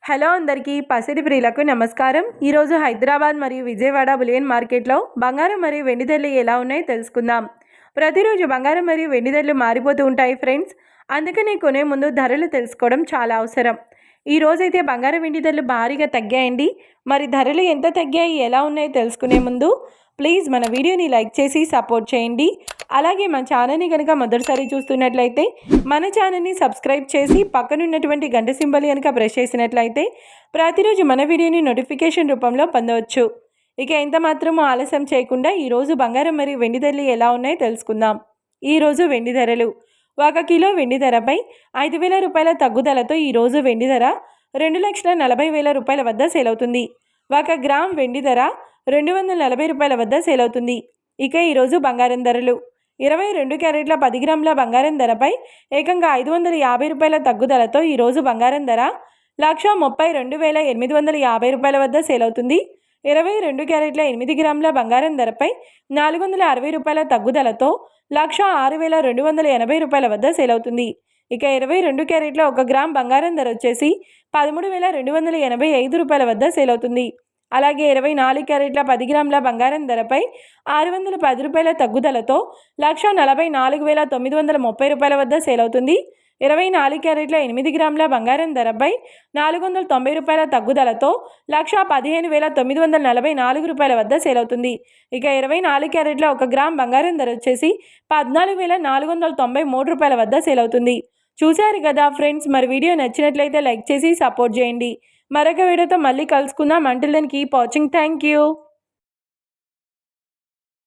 Hello అందరికీ పసిడి ప్రియులకు నమస్కారం. ఈరోజు హైదరాబాద్ మరియు విజయవాడ బులియన్ మార్కెట్లో బంగారం మరియు వెండి ధరలు ఎలా ఉన్నాయో తెలుసుకుందాం. ప్రతిరోజు బంగారం మరియు వెండి ధరలు మారిపోతూ ఉంటాయి ఫ్రెండ్స్. అందుకనే కొనే ముందు ధరలు తెలుసుకోవడం చాలా అవసరం. ఈ రోజైతే బంగారం వెండి ధరలు భారీగా తగ్గాయండి. మరి ధరలు ఎంత తగ్గాయి, ఎలా ఉన్నాయో తెలుసుకునే ముందు ప్లీజ్ మన వీడియోని లైక్ చేసి సపోర్ట్ చేయండి. అలాగే మన ఛానల్ని కనుక మొదటిసారి చూస్తున్నట్లయితే మన ఛానల్ని సబ్స్క్రైబ్ చేసి పక్కనున్నటువంటి గంట సింబల్ కనుక ప్రెస్ చేసినట్లయితే ప్రతిరోజు మన వీడియోని నోటిఫికేషన్ రూపంలో పొందవచ్చు. ఇక ఎంత మాత్రమూ ఆలస్యం చేయకుండా ఈరోజు బంగారం మరియు వెండి ధరలు ఎలా ఉన్నాయో తెలుసుకుందాం. ఈరోజు వెండి ధరలు: 1 కిలో వెండి ధరపై 5,000 రూపాయల తగ్గుదలతో ఈరోజు వెండి ధర 2,40,000 రూపాయల వద్ద సేల్ అవుతుంది. 1 గ్రామ్ వెండి ధర 240 రూపాయల వద్ద సేల్ అవుతుంది. ఇక ఈరోజు బంగారం ధరలు: 22 క్యారెట్ల 10 గ్రాముల బంగారం ధరపై ఏకంగా 550 రూపాయల తగ్గుదలతో ఈరోజు బంగారం ధర 132,850 రూపాయల వద్ద సేల్ అవుతుంది. 22 క్యారెట్ల 8 గ్రాముల బంగారం ధరపై 460 రూపాయల తగ్గుదలతో 106,280 రూపాయల వద్ద సేల్ అవుతుంది. ఇక 22 క్యారెట్ల 1 గ్రామ్ బంగారం ధర వచ్చేసి 13,285 రూపాయల వద్ద సేల్ అవుతుంది. అలాగే 24 క్యారెట్ల 10 గ్రాముల బంగారం ధరపై 610 రూపాయల తగ్గుదలతో 1,44,930 రూపాయల వద్ద సేల్ అవుతుంది. 24 క్యారెట్ల 8 గ్రాముల బంగారం ధరపై 490 రూపాయల తగ్గుదలతో 1,15,944 రూపాయల వద్ద సేల్ అవుతుంది. ఇక 24 క్యారెట్ల 1 గ్రామ్ బంగారం ధర వచ్చేసి 14,493 రూపాయల వద్ద సేల్ అవుతుంది. చూశారు కదా ఫ్రెండ్స్, మరి వీడియో నచ్చినట్లయితే లైక్ చేసి సపోర్ట్ చేయండి. మరొక వీడియోతో మళ్ళీ కలుసుకుందాం. Until then keep watching. Thank you.